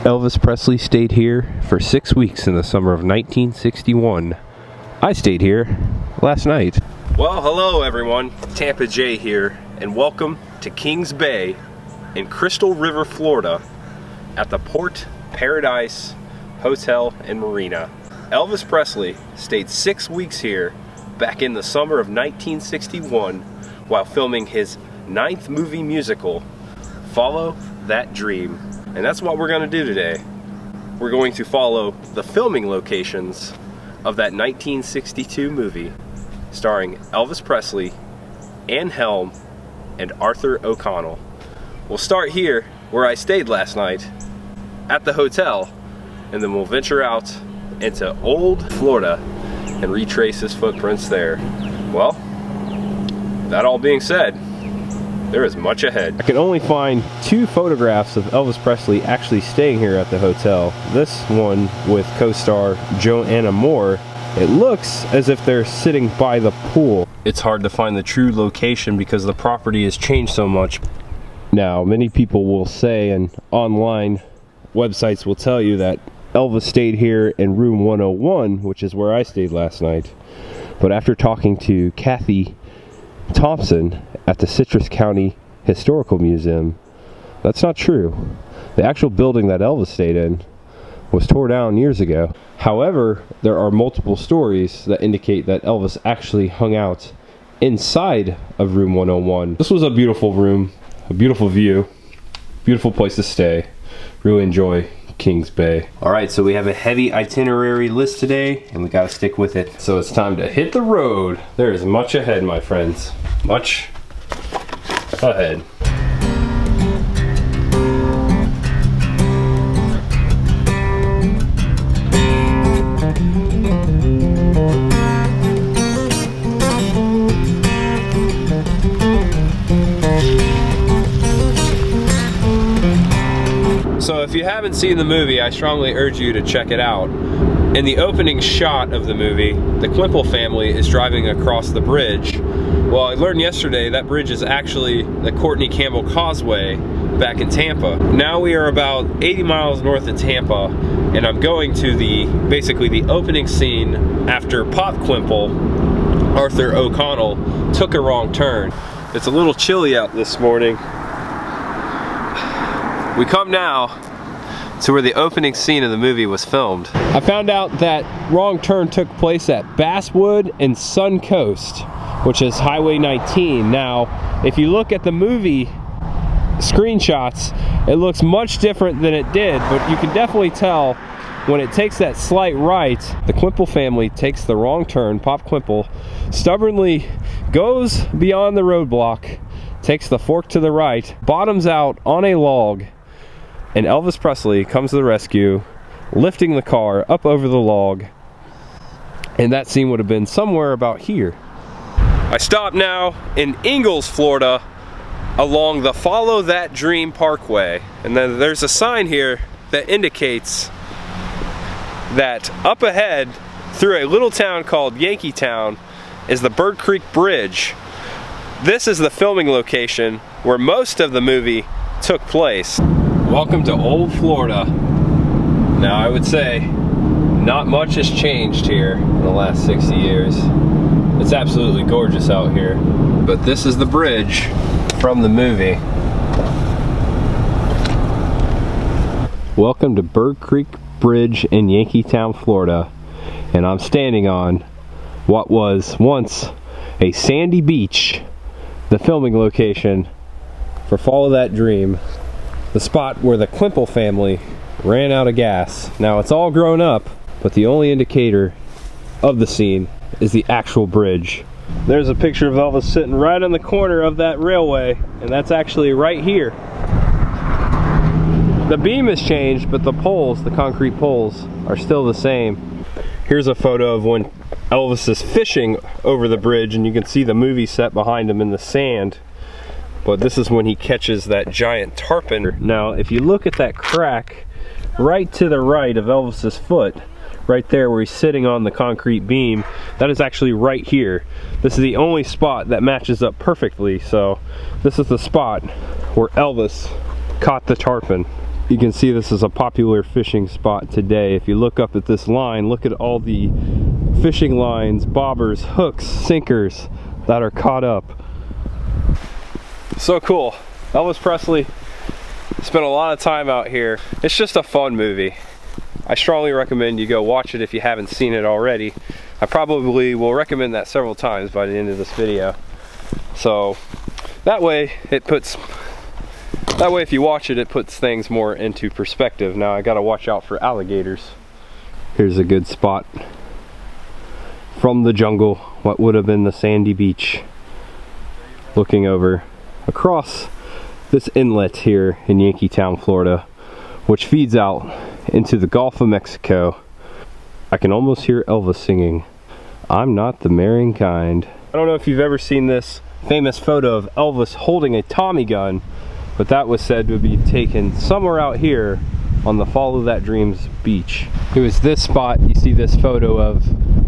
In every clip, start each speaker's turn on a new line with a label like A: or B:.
A: Elvis Presley stayed here for 6 weeks in the summer of 1961. I stayed here last night. Well, hello everyone, Tampa J here, and welcome to Kings Bay in Crystal River, Florida, at the Port Paradise Hotel and Marina. Elvis Presley stayed 6 weeks here back in the summer of 1961 while filming his 9th movie musical, Follow That Dream. And that's what we're going to do today. We're going to follow the filming locations of that 1962 movie starring Elvis Presley, Anne Helm, and Arthur O'Connell. We'll start here where I stayed last night at the hotel, and then we'll venture out into old Florida and retrace his footprints there. Well, that all being said, there is much ahead. I can only find 2 photographs of Elvis Presley actually staying here at the hotel. This one with co-star Joanna Moore. It looks as if they're sitting by the pool. It's hard to find the true location because the property has changed so much. Now, many people will say, and online websites will tell you, that Elvis stayed here in room 101, which is where I stayed last night. But after talking to Kathy Thompson at the Citrus County Historical Museum, that's not true. The actual building that Elvis stayed in was tore down years ago. However, there are multiple stories that indicate that Elvis actually hung out inside of room 101. This was a beautiful room, a beautiful view, beautiful place to stay. Really enjoy Kings Bay. Alright, so we have a heavy itinerary list today, and we gotta stick with it. So it's time to hit the road. There is much ahead, my friends. Much ahead. So if you haven't seen the movie, I strongly urge you to check it out. In the opening shot of the movie, the Quimple family is driving across the bridge. Well, I learned yesterday that bridge is actually the Courtney Campbell Causeway back in Tampa. Now we are about 80 miles north of Tampa, and I'm going to basically the opening scene after Pop Quimple, Arthur O'Connell, took a wrong turn. It's a little chilly out this morning. We come now to where the opening scene of the movie was filmed. I found out that wrong turn took place at Basswood and Suncoast, which is Highway 19. Now, if you look at the movie screenshots, it looks much different than it did, but you can definitely tell when it takes that slight right, the Quimple family takes the wrong turn. Pop Quimple stubbornly goes beyond the roadblock, takes the fork to the right, bottoms out on a log, and Elvis Presley comes to the rescue, lifting the car up over the log, and that scene would have been somewhere about here. I stopped now in Ingalls, Florida, along the Follow That Dream Parkway, and then there's a sign here that indicates that up ahead, through a little town called Yankee Town, is the Bird Creek Bridge. This is the filming location where most of the movie took place. Welcome to old Florida. Now, I would say not much has changed here in the last 60 years. It's absolutely gorgeous out here. But this is the bridge from the movie. Welcome to Bird Creek Bridge in Yankeetown, Florida. And I'm standing on what was once a sandy beach, the filming location for Follow That Dream. The spot where the Quimple family ran out of gas. Now, it's all grown up, but the only indicator of the scene is the actual bridge. There's a picture of Elvis sitting right on the corner of that railway, and that's actually right here. The beam has changed, but the poles, the concrete poles, are still the same. Here's a photo of when Elvis is fishing over the bridge, and you can see the movie set behind him in the sand. But this is when he catches that giant tarpon. Now, if you look at that crack right to the right of Elvis's foot, right there where he's sitting on the concrete beam, that is actually right here. This is the only spot that matches up perfectly. So this is the spot where Elvis caught the tarpon. You can see this is a popular fishing spot today. If you look up at this line, look at all the fishing lines, bobbers, hooks, sinkers that are caught up. So cool. Elvis Presley spent a lot of time out here. It's just a fun movie. I strongly recommend you go watch it if you haven't seen it already. I probably will recommend that several times by the end of this video. So that way if you watch it, it puts things more into perspective. Now I gotta watch out for alligators. Here's a good spot from the jungle, what would have been the sandy beach, looking over across this inlet here in Yankee Town, Florida, which feeds out into the Gulf of Mexico. I can almost hear Elvis singing, "I'm not the marrying kind." I don't know if you've ever seen this famous photo of Elvis holding a Tommy gun, but that was said to be taken somewhere out here on the Follow That Dreams beach. It was this spot. You see this photo of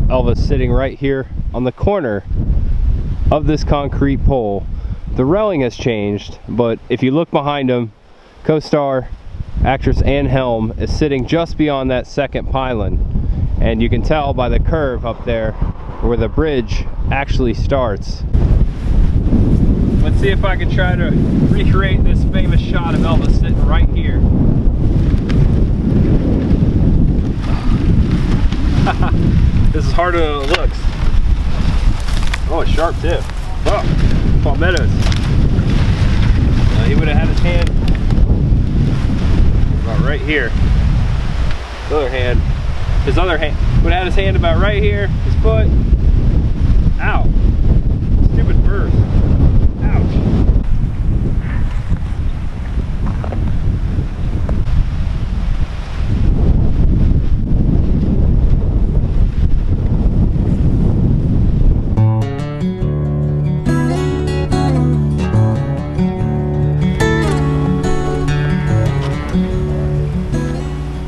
A: Elvis sitting right here on the corner of this concrete pole. The railing has changed, but if you look behind him, co-star actress Anne Helm is sitting just beyond that second pylon, and you can tell by the curve up there where the bridge actually starts. Let's see if I can try to recreate this famous shot of Elvis sitting right here. This is harder than it looks. Oh, it's sharp too. Oh, palmettos. He would have had his hand about right here. His other hand would have had his hand about right here. His foot. Ow. Stupid bird. Ouch.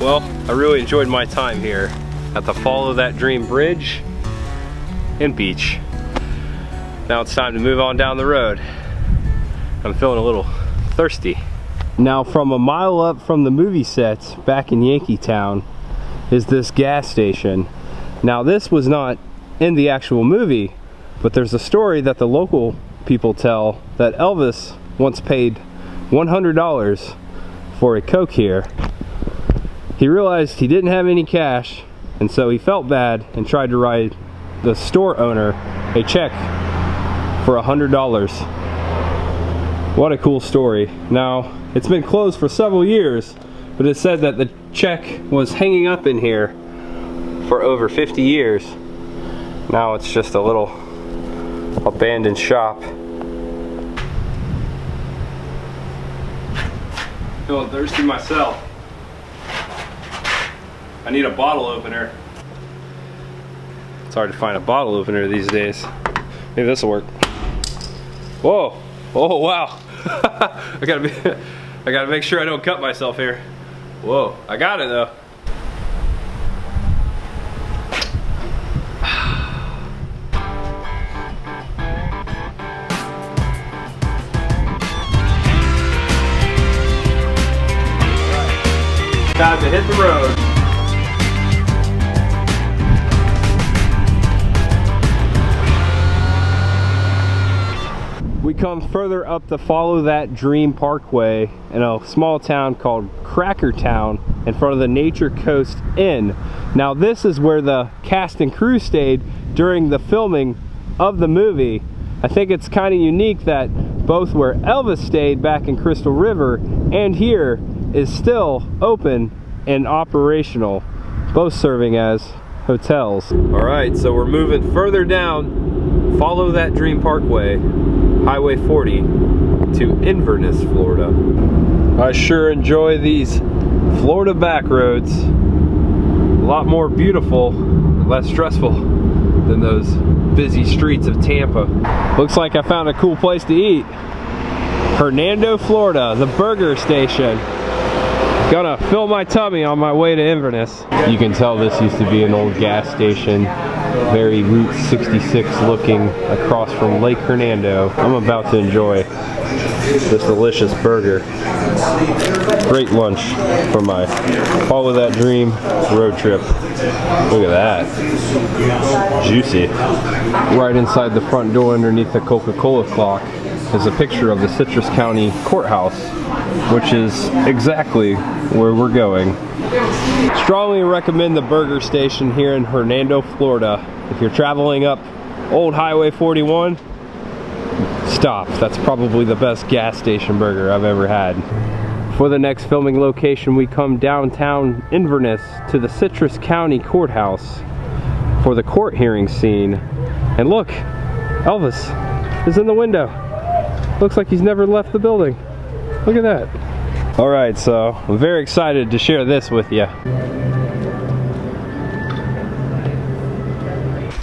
A: Well, I really enjoyed my time here at the Follow That Dream Bridge and beach. Now it's time to move on down the road. I'm feeling a little thirsty. Now from a mile up from the movie sets back in Yankee Town is this gas station. Now this was not in the actual movie, but there's a story that the local people tell that Elvis once paid $100 for a Coke here. He realized he didn't have any cash, and so he felt bad and tried to write the store owner a check for $100. What a cool story. Now, it's been closed for several years, but it's said that the check was hanging up in here for over 50 years. Now it's just a little abandoned shop. Feeling thirsty myself. I need a bottle opener. It's hard to find a bottle opener these days. Maybe this will work. Whoa! Oh wow! I gotta make sure I don't cut myself here. Whoa! I got it though. Time to hit the road. We come further up the Follow That Dream Parkway in a small town called Crackertown in front of the Nature Coast Inn. Now this is where the cast and crew stayed during the filming of the movie. I think it's kind of unique that both where Elvis stayed back in Crystal River and here is still open and operational, both serving as hotels. All right, so we're moving further down Follow That Dream Parkway, Highway 40 to Inverness, Florida. I sure enjoy these Florida back roads. A lot more beautiful, less stressful than those busy streets of Tampa. Looks like I found a cool place to eat. Hernando, Florida, the burger station. Gonna fill my tummy on my way to Inverness. You can tell this used to be an old gas station Very Route 66 looking across from Lake Hernando. I'm about to enjoy this delicious burger. Great lunch for my Follow That Dream road trip. Look at that. Juicy. Right inside the front door underneath the Coca-Cola clock is a picture of the Citrus County Courthouse, which is exactly where we're going. Strongly recommend the burger station here in Hernando, Florida. If you're traveling up Old Highway 41, stop. That's probably the best gas station burger I've ever had. For the next filming location, we come downtown Inverness to the Citrus County Courthouse for the court hearing scene. And look, Elvis is in the window. Looks like he's never left the building. Look at that. All right, so I'm very excited to share this with you.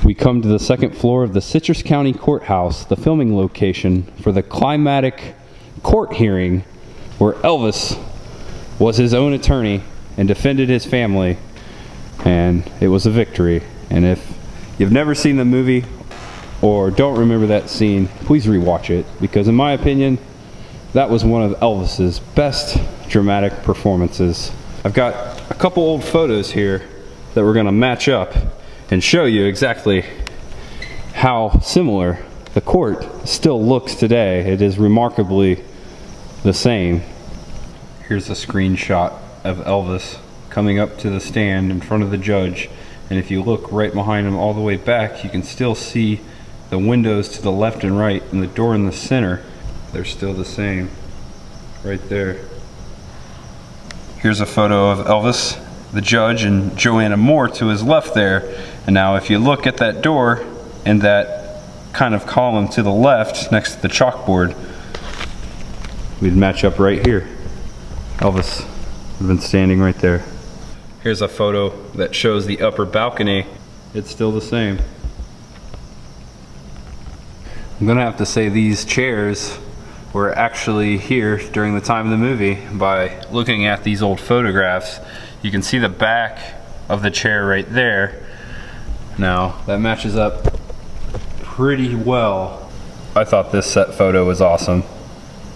A: We come to the second floor of the Citrus County Courthouse, the filming location for the climatic court hearing where Elvis was his own attorney and defended his family, and it was a victory. And if you've never seen the movie or don't remember that scene, please rewatch it, because in my opinion, that was one of Elvis's best dramatic performances. I've got a couple old photos here that we're gonna match up and show you exactly how similar the court still looks today. It is remarkably the same. Here's a screenshot of Elvis coming up to the stand in front of the judge, and if you look right behind him all the way back, you can still see the windows to the left and right and the door in the center. They're still the same right there. Here's a photo of Elvis, the judge, and Joanna Moore to his left there. And now if you look at that door and that kind of column to the left next to the chalkboard, we'd match up right here. Elvis would have been standing right there. Here's a photo that shows the upper balcony. It's still the same. I'm gonna have to say these chairs were actually here during the time of the movie. By looking at these old photographs, you can see the back of the chair right there. Now, that matches up pretty well. I thought this set photo was awesome.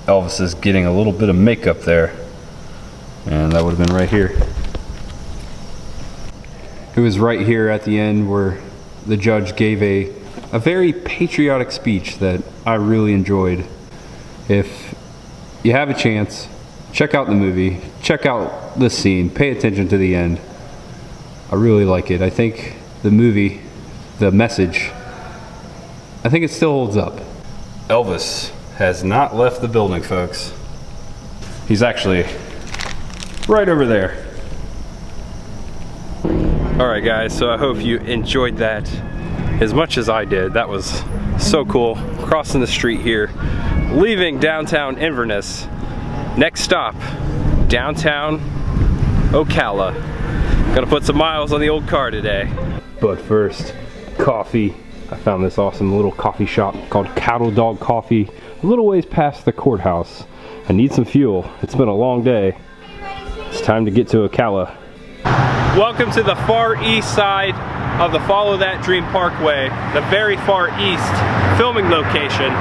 A: Elvis is getting a little bit of makeup there, and that would have been right here. It was right here at the end where the judge gave a very patriotic speech that I really enjoyed. If you have a chance, check out the movie, check out this scene, pay attention to the end. I really like it. I think the movie, the message, I think it still holds up. Elvis has not left the building, folks. He's actually right over there. Alright guys, so I hope you enjoyed that as much as I did. That was so cool. Crossing the street here, leaving downtown Inverness. Next stop, downtown Ocala. Gonna put some miles on the old car today. But first, coffee. I found this awesome little coffee shop called Cattle Dog Coffee, a little ways past the courthouse. I need some fuel. It's been a long day. It's time to get to Ocala. Welcome to the far east side of the Follow That Dream Parkway, the very far east filming location,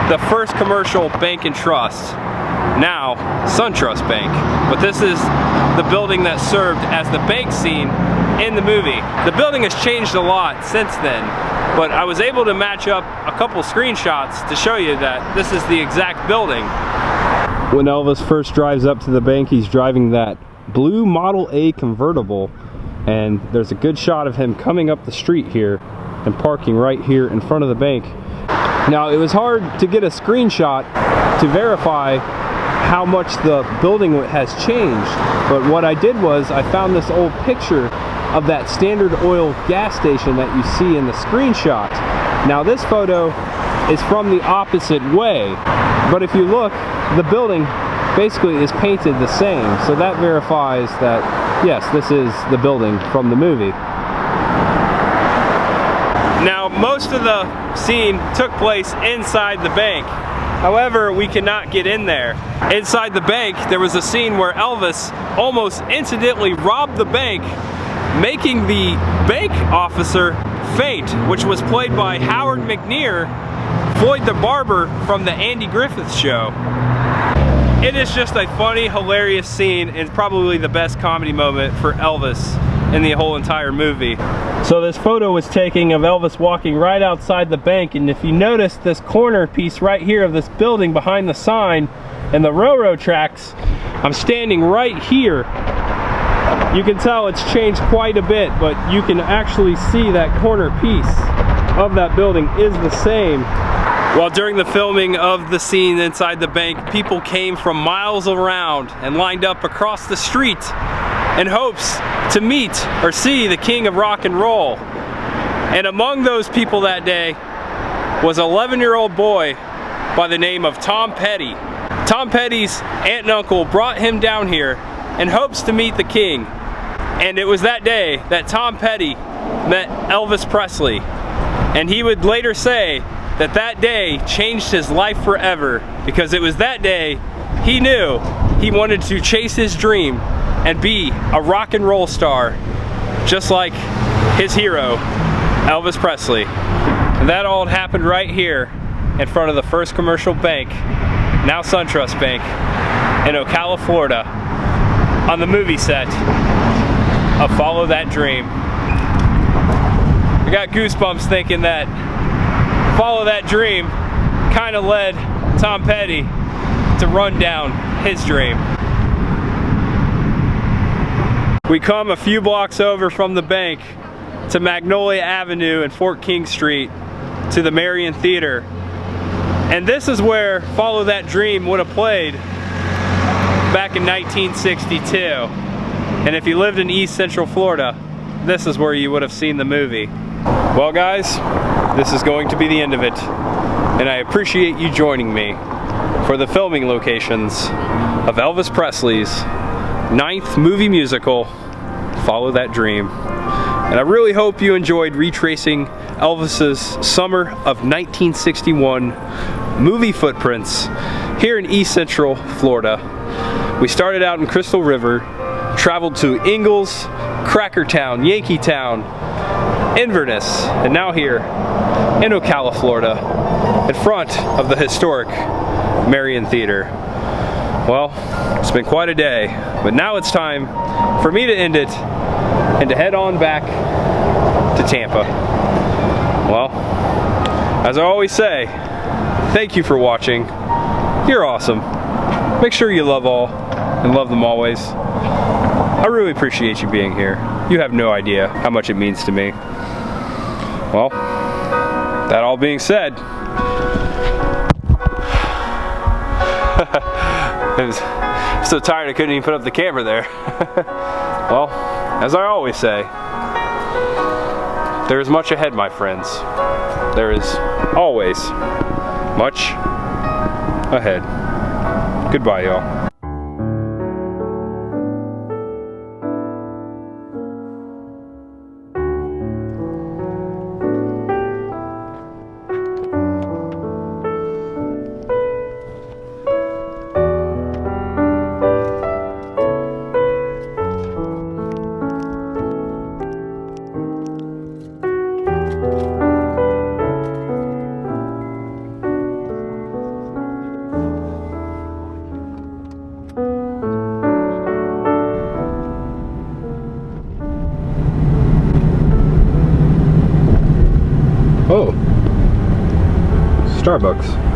A: the first commercial bank and trust, now SunTrust Bank. But this is the building that served as the bank scene in the movie. The building has changed a lot since then, but I was able to match up a couple screenshots to show you that this is the exact building. When Elvis first drives up to the bank, he's driving that blue Model A convertible, and there's a good shot of him coming up the street here and parking right here in front of the bank. Now, it was hard to get a screenshot to verify how much the building has changed, but what I did was I found this old picture of that Standard Oil gas station that you see in the screenshot. Now, this photo is from the opposite way, but if you look, the building basically is painted the same, so that verifies that yes, this is the building from the movie. Now, most of the scene took place inside the bank. However, we cannot get in there. Inside the bank, there was a scene where Elvis almost incidentally robbed the bank, making the bank officer Faint, which was played by Howard McNear, Floyd the Barber from the Andy Griffith Show. It is just a funny, hilarious scene and probably the best comedy moment for Elvis in the whole entire movie. So this photo was taken of Elvis walking right outside the bank, and if you notice this corner piece right here of this building behind the sign and the railroad tracks, I'm standing right here. You can tell it's changed quite a bit, but you can actually see that corner piece of that building is the same. Well, during the filming of the scene inside the bank, people came from miles around and lined up across the street in hopes to meet or see the king of rock and roll. And among those people that day was an 11-year-old boy by the name of Tom Petty. Tom Petty's aunt and uncle brought him down here in hopes to meet the king. And it was that day that Tom Petty met Elvis Presley. And he would later say that that day changed his life forever, because it was that day he knew he wanted to chase his dream and be a rock and roll star, just like his hero, Elvis Presley. And that all happened right here in front of the First Commercial Bank, now SunTrust Bank, in Ocala, Florida, on the movie set of Follow That Dream. I got goosebumps thinking that Follow That Dream kind of led Tom Petty to run down his dream. We come a few blocks over from the bank to Magnolia Avenue and Fort King Street to the Marion Theater. And this is where Follow That Dream would have played back in 1962. And if you lived in East Central Florida, this is where you would have seen the movie. Well guys, this is going to be the end of it. And I appreciate you joining me for the filming locations of Elvis Presley's 9th movie musical, Follow That Dream. And I really hope you enjoyed retracing Elvis's summer of 1961 movie footprints here in East Central Florida. We started out in Crystal River, traveled to Ingalls, Crackertown, Yankee Town, Inverness, and now here in Ocala, Florida, in front of the historic Marion Theater. Well, it's been quite a day, but now it's time for me to end it and to head on back to Tampa. Well, as I always say, thank you for watching. You're awesome. Make sure you love all and love them always. I really appreciate you being here. You have no idea how much it means to me. Well, that all being said, I'm so tired I couldn't even put up the camera there. Well, as I always say, there is much ahead, my friends. There is always much ahead. Goodbye, y'all. Oh, Starbucks.